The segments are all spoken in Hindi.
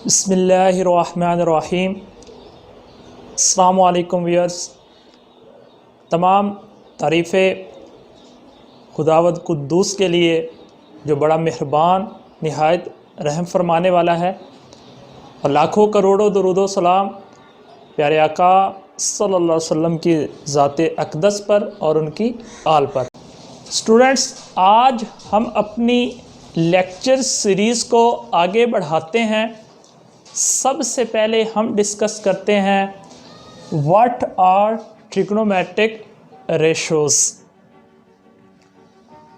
बिस्मिल्लाहिर्रहमानिर्रहीम। अस्सलामु अलैकुम व्यूअर्स। तमाम तारीफ़ें खुदावंद कुद्दूस के लिए जो बड़ा मेहरबान निहायत रहम फरमाने वाला है, और लाखों करोड़ों दुरूद व सलाम प्यारे आका सल्लल्लाहु अलैहि वसल्लम की ज़ात अक़दस पर और उनकी आल पर। स्टूडेंट्स, आज हम अपनी लेक्चर सीरीज़ को आगे बढ़ाते हैं। सबसे पहले हम डिस्कस करते हैं what are trigonometric ratios.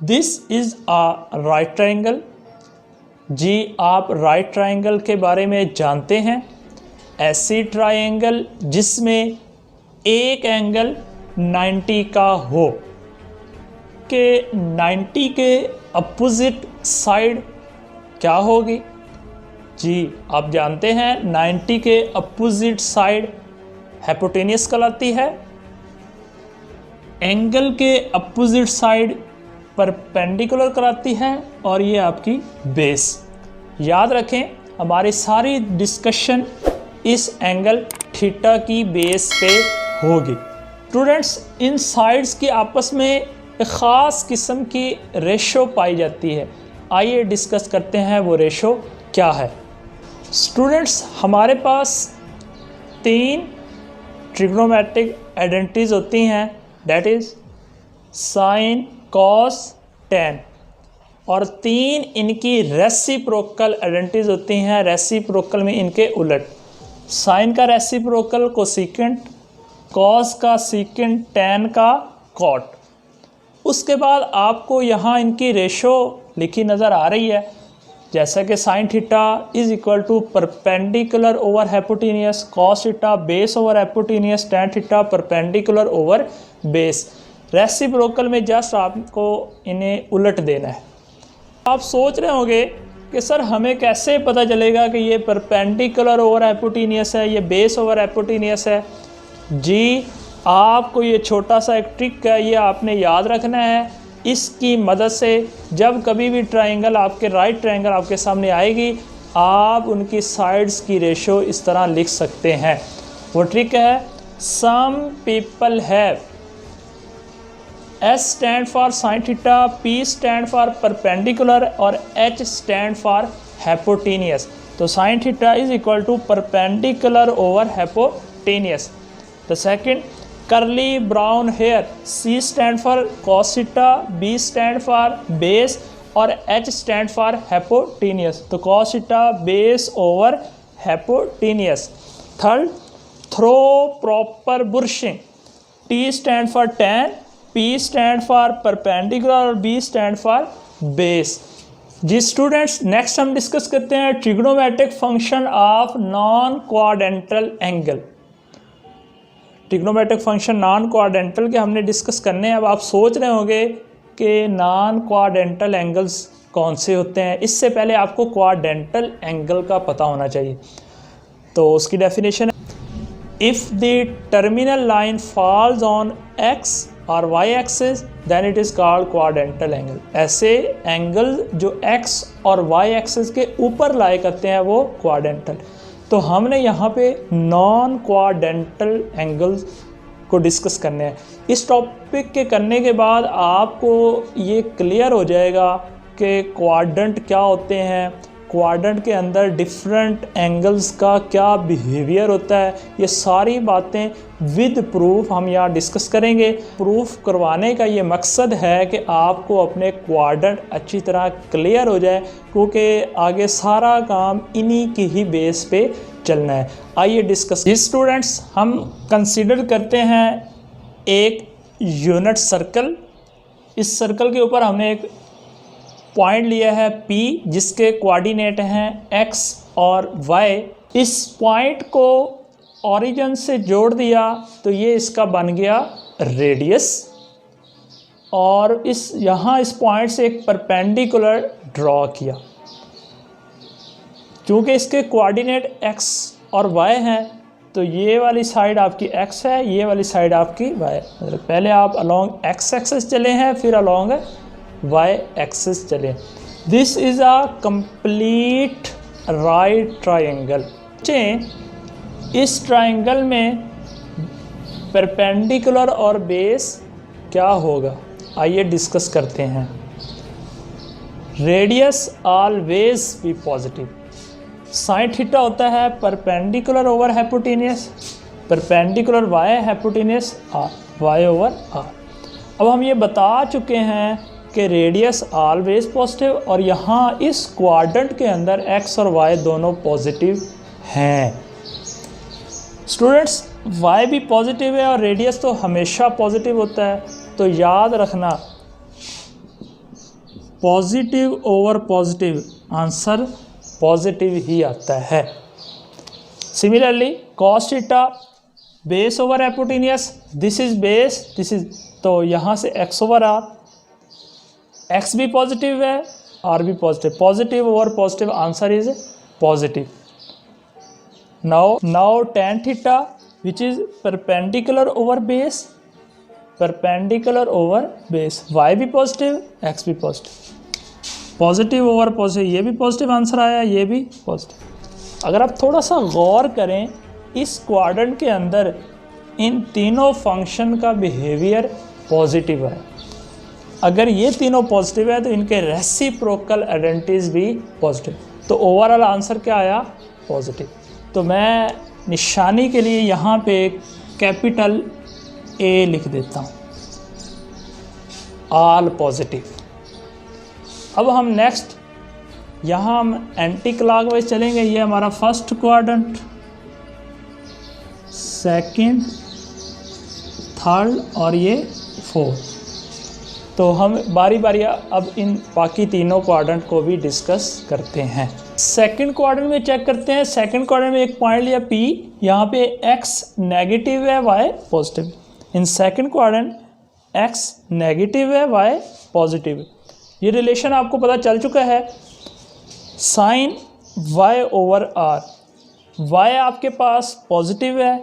This is a right triangle. जी, आप राइट ट्रायंगल के बारे में जानते हैं। ऐसी ट्रायंगल जिसमें एक एंगल 90 का हो, कि 90 के अपोजिट साइड क्या होगी। जी, आप जानते हैं 90 के अपोजिट साइड हाइपोटेन्यूस कहलाती है। एंगल के अपोजिट साइड परपेंडिकुलर कहलाती है, और ये आपकी बेस। याद रखें, हमारी सारी डिस्कशन इस एंगल थीटा की बेस पे होगी। स्टूडेंट्स, इन साइड्स की आपस में एक ख़ास किस्म की रेशो पाई जाती है। आइए डिस्कस करते हैं वो रेशो क्या है। स्टूडेंट्स, हमारे पास 3 ट्रिग्नोमेट्रिक आइडेंटिटीज़ होती हैं, that is sine, cos, tan, और 3 इनकी रेसिप्रोकल आइडेंटिटीज़ होती हैं। रेसिप्रोकल में इनके उलट, साइन का रेसिप्रोकल कोसेकेंट, कॉस का सीकेंट, टैन का कॉट। उसके बाद आपको यहाँ इनकी रेशो लिखी नज़र आ रही है, जैसा कि sine theta is equal to perpendicular over hypotenuse, cos theta base over hypotenuse, tan theta perpendicular over base. Reciprocal में जस्ट आपको इन्हें उलट देना है। आप सोच रहे होंगे कि सर हमें कैसे पता चलेगा कि ये परपेंडिकुलर ओवर हाइपोटेन्यूस है, ये बेस ओवर हाइपोटेन्यूस है। जी, आपको ये छोटा सा एक ट्रिक है, ये आपने याद रखना है। इसकी मदद से जब कभी भी ट्रायंगल आपके राइट ट्रायंगल आपके सामने आएगी, आप उनकी साइड्स की रेशो इस तरह लिख सकते हैं। वो ट्रिक है, some people have, S stand for sine theta, P stand for perpendicular और H स्टैंड फॉर हाइपोटेन्यूस। तो sine theta is equal to perpendicular over hypotenuse. The second, curly brown hair, C stand for cos theta, B stand for base और H stand for hypotenuse। तो cos theta base over hypotenuse। Third, throw proper bushing, T stand for tan, P stand for perpendicular और B stand for base। जी स्टूडेंट्स, नेक्स्ट हम डिस्कस करते हैं trigonometric function of non quadrantal angle. Trigonometric function non quadrantal के हमने डिस्कस करने हैं। अब आप सोच रहे होंगे कि नॉन क्वाड्रेंटल एंगल्स कौन से होते हैं। इससे पहले आपको क्वाड्रेंटल एंगल का पता होना चाहिए। तो उसकी डेफिनेशन है, if the terminal line falls on X और Y axis then it is called quadrantal angle. ऐसे एंगल जो एक्स और वाई एक्सिस के ऊपर लाई करते हैं वो क्वाड्रेंटल। तो हमने यहाँ पे नॉन क्वाड्रेंटल एंगल्स को डिस्कस करने हैं। इस टॉपिक के करने के बाद आपको ये क्लियर हो जाएगा कि क्वाड्रेंट क्या होते हैं, क्वाड्रेंट के अंदर डिफरेंट एंगल्स का क्या बिहेवियर होता है। ये सारी बातें विद प्रूफ हम यहाँ डिस्कस करेंगे। प्रूफ करवाने का ये मकसद है कि आपको अपने क्वाड्रेंट अच्छी तरह क्लियर हो जाए, क्योंकि आगे सारा काम इन्हीं की ही बेस पे चलना है। आइए डिस्कस। स्टूडेंट्स, हम कंसीडर करते हैं एक यूनिट सर्कल। इस सर्कल के ऊपर हमने एक पॉइंट लिया है P, जिसके कोऑर्डिनेट हैं x और y। इस पॉइंट को ओरिजिन से जोड़ दिया तो ये इसका बन गया रेडियस, और इस यहाँ इस पॉइंट से एक परपेंडिकुलर ड्रॉ किया। क्योंकि इसके कोऑर्डिनेट x और y हैं, तो ये वाली साइड आपकी x है, ये वाली साइड आपकी y है। मतलब पहले आप अलोंग x एक्सिस चले हैं, फिर अलोंग y एक्सिस चले। This is a complete right triangle. इस ट्रायंगल में परपेंडिकुलर और बेस क्या होगा, आइए डिस्कस करते हैं। Radius always be positive. Sine theta होता है perpendicular over hypotenuse, perpendicular y hypotenuse r, y over r. अब हम ये बता चुके हैं कि रेडियस ऑलवेज पॉजिटिव, और यहाँ इस क्वाड्रेंट के अंदर एक्स और वाई दोनों पॉजिटिव हैं। स्टूडेंट्स, वाई भी पॉजिटिव है और रेडियस तो हमेशा पॉजिटिव होता है, तो याद रखना positive over positive, answer positive ही आता है। Similarly cos theta base over hypotenuse, this is base, this is, तो यहाँ से एक्स ओवर आर, एक्स भी पॉजिटिव है, आर भी positive, positive over positive, answer is positive. now tan theta which is perpendicular over base, perpendicular over base, y भी पॉजिटिव, x भी पॉजिटिव, पॉजिटिव ओवर पॉजिटिव, ये भी पॉजिटिव आंसर आया, ये भी पॉजिटिव। अगर आप थोड़ा सा गौर करें इस क्वाड्रेंट के अंदर इन तीनों फंक्शन का बिहेवियर पॉजिटिव है। अगर ये तीनों पॉजिटिव है तो इनके रेसिप्रोकल आइडेंटिटीज भी पॉजिटिव, तो ओवरऑल आंसर क्या आया, पॉजिटिव। तो मैं निशानी के लिए यहाँ पे कैपिटल ए लिख देता हूँ, ऑल पॉजिटिव। अब हम नेक्स्ट यहाँ हम एंटी क्लॉकवाइज चलेंगे। ये हमारा फर्स्ट क्वाड्रेंट, सेकंड, थर्ड और ये फोर्थ। तो हम बारी बारी अब इन बाकी तीनों क्वाड्रेंट को भी डिस्कस करते हैं। सेकंड क्वाड्रेंट में चेक करते हैं। सेकंड क्वाड्रेंट में एक पॉइंट लिया P, यहाँ पे x नेगेटिव है, y positive. In second quadrant x negative है, y पॉजिटिव है। ये रिलेशन आपको पता चल चुका है, sine y over r, y आपके पास पॉजिटिव है,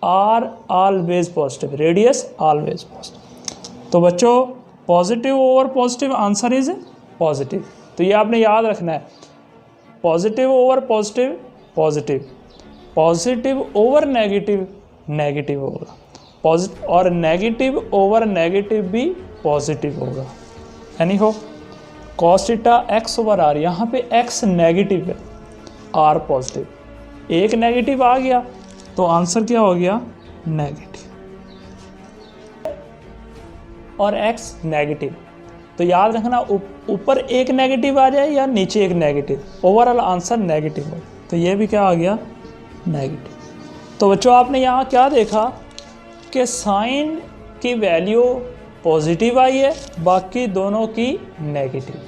r always positive, radius always positive. तो बच्चों positive over positive, answer is positive. तो ये आपने याद रखना है, positive over positive positive, positive over negative negative होगा, पॉजिटिव और नेगेटिव ओवर नेगेटिव भी पॉजिटिव होगा। यानी हो cos theta x over r, यहाँ पे एक्स नेगेटिव है, आर पॉजिटिव, एक नेगेटिव आ गया तो आंसर क्या हो गया, नेगेटिव, और एक्स नेगेटिव। तो याद रखना ऊपर एक नेगेटिव आ जाए या नीचे एक नेगेटिव, ओवरऑल आंसर नेगेटिव हो। तो ये भी क्या आ गया, नेगेटिव। तो बच्चों आपने यहाँ क्या देखा कि साइन की वैल्यू पॉजिटिव आई है, बाकी दोनों की नेगेटिव।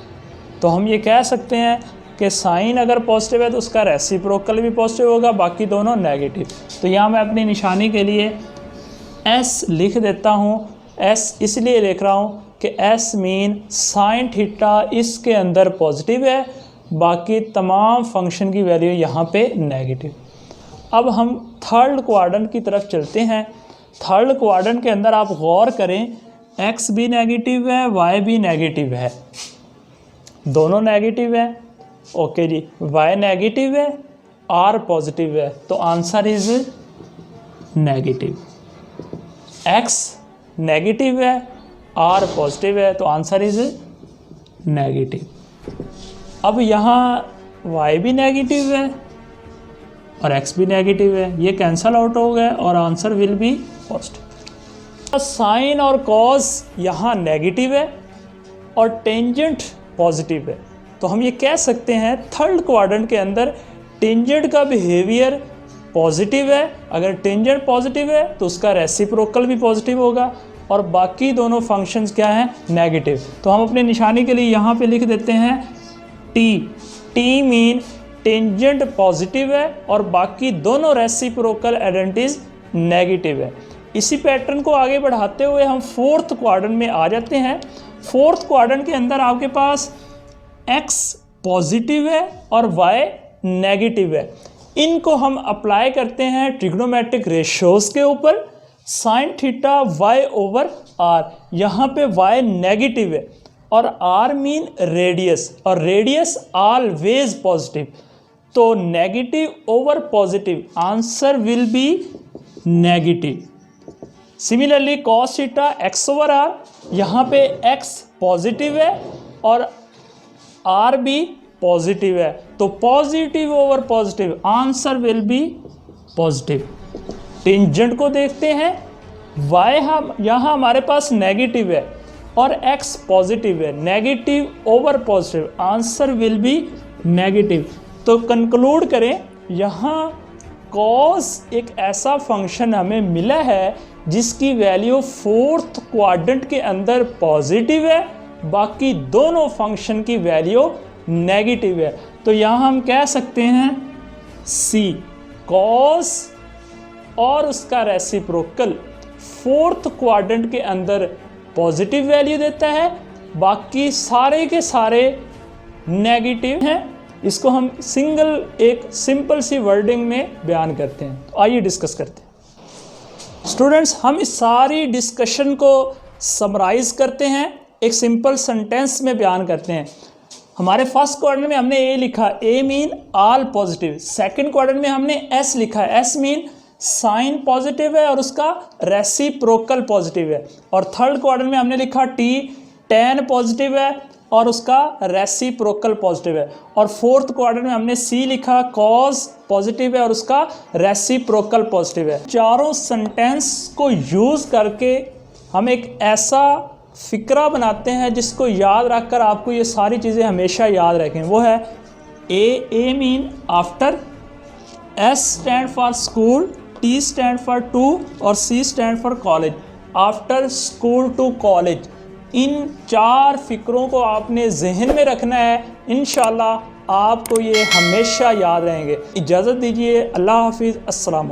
तो हम ये कह सकते हैं कि साइन अगर पॉजिटिव है तो उसका रेसिप्रोकल भी पॉजिटिव होगा, बाकी दोनों नेगेटिव। तो यहाँ मैं अपनी निशानी के लिए एस लिख देता हूँ। एस इसलिए लिख रहा हूँ कि एस मीन साइन थीटा इसके अंदर पॉजिटिव है, बाकी तमाम फंक्शन की वैल्यू यहाँ पे नेगेटिव। अब हम थर्ड क्वाड्रेंट की तरफ चलते हैं। थर्ड क्वाड्रेंट के अंदर आप गौर करें, एक्स भी नेगेटिव है, वाई भी नेगेटिव है, दोनों नेगेटिव है। ओके जी, वाई नेगेटिव है, आर पॉजिटिव है, तो answer is negative. X negative है, आर पॉजिटिव है, तो आंसर इज नेगेटिव। अब यहाँ y भी नेगेटिव है और x भी नेगेटिव है, ये कैंसल आउट हो गए और answer will be positive. Sine और कॉस यहाँ नेगेटिव है और टेंजेंट पॉजिटिव है, तो हम ये कह सकते हैं थर्ड क्वाड्रेंट के अंदर टेंजेंट का बिहेवियर पॉजिटिव है। अगर टेंजेंट पॉजिटिव है तो उसका रेसिप्रोकल भी पॉजिटिव होगा, और बाकी दोनों फंक्शंस क्या हैं, नेगेटिव। तो हम अपनी निशानी के लिए यहाँ पे लिख देते हैं T. T mean tangent positive है और बाकी दोनों रेसिप्रोकल आइडेंटिटीज नेगेटिव है। इसी पैटर्न को आगे बढ़ाते हुए हम फोर्थ क्वाड्रेंट में आ जाते हैं। फोर्थ क्वाड्रेंट के अंदर आपके पास x पॉजिटिव है और y नेगेटिव है। इनको हम अप्लाई करते हैं ट्रिग्नोमेट्रिक रेशियोज के ऊपर। Sine theta y over r, यहाँ पे y नेगेटिव है और r मीन रेडियस, और रेडियस ऑलवेज पॉजिटिव। तो negative over positive, answer will be negative. Similarly cos theta x over r, यहाँ पे x पॉजिटिव है और r भी पॉजिटिव है, तो positive over positive, answer will be positive. Tangent को देखते हैं, y हम यहाँ हमारे पास नेगेटिव है और x पॉजिटिव है, negative over positive, answer will be negative. तो कंक्लूड करें, यहाँ cos एक ऐसा फंक्शन हमें मिला है जिसकी वैल्यू फोर्थ क्वाड्रेंट के अंदर पॉजिटिव है, बाकी दोनों फंक्शन की वैल्यू नेगेटिव है। तो यहाँ हम कह सकते हैं C cos और उसका रेसिप्रोकल फोर्थ क्वाड्रेंट के अंदर पॉजिटिव वैल्यू देता है, बाकी सारे के सारे नेगेटिव हैं। इसको हम एक सिंपल सी वर्डिंग में बयान करते हैं। तो आइए डिस्कस करते हैं। स्टूडेंट्स, हम इस सारी डिस्कशन को समराइज करते हैं, एक सिंपल सेंटेंस में बयान करते हैं। हमारे फर्स्ट क्वाड्रेंट में हमने ए लिखा, A mean all positive. Second quadrant में हमने एस लिखा, एस मीन साइन पॉजिटिव है और उसका रेसिप्रोकल पॉजिटिव है। और थर्ड क्वाड्रेंट में हमने लिखा टी, टेन पॉजिटिव है और उसका रेसिप्रोकल पॉजिटिव है। और फोर्थ क्वाड्रेंट में हमने सी लिखा, कॉज पॉजिटिव है और उसका रेसिप्रोकल पॉजिटिव है। चारों सेंटेंस को यूज़ करके हम एक ऐसा फिक्रा बनाते हैं जिसको याद रखकर आपको ये सारी चीज़ें हमेशा याद रखें। वो है A mean after, S stand for school, T stand for to और C stand for college. After school to college, इन चार फिक्रों को आपने जहन में रखना है। इंशाल्लाह आपको ये हमेशा याद रहेंगे। इजाज़त दीजिए, अल्लाह हाफिज़, अस्सलाम।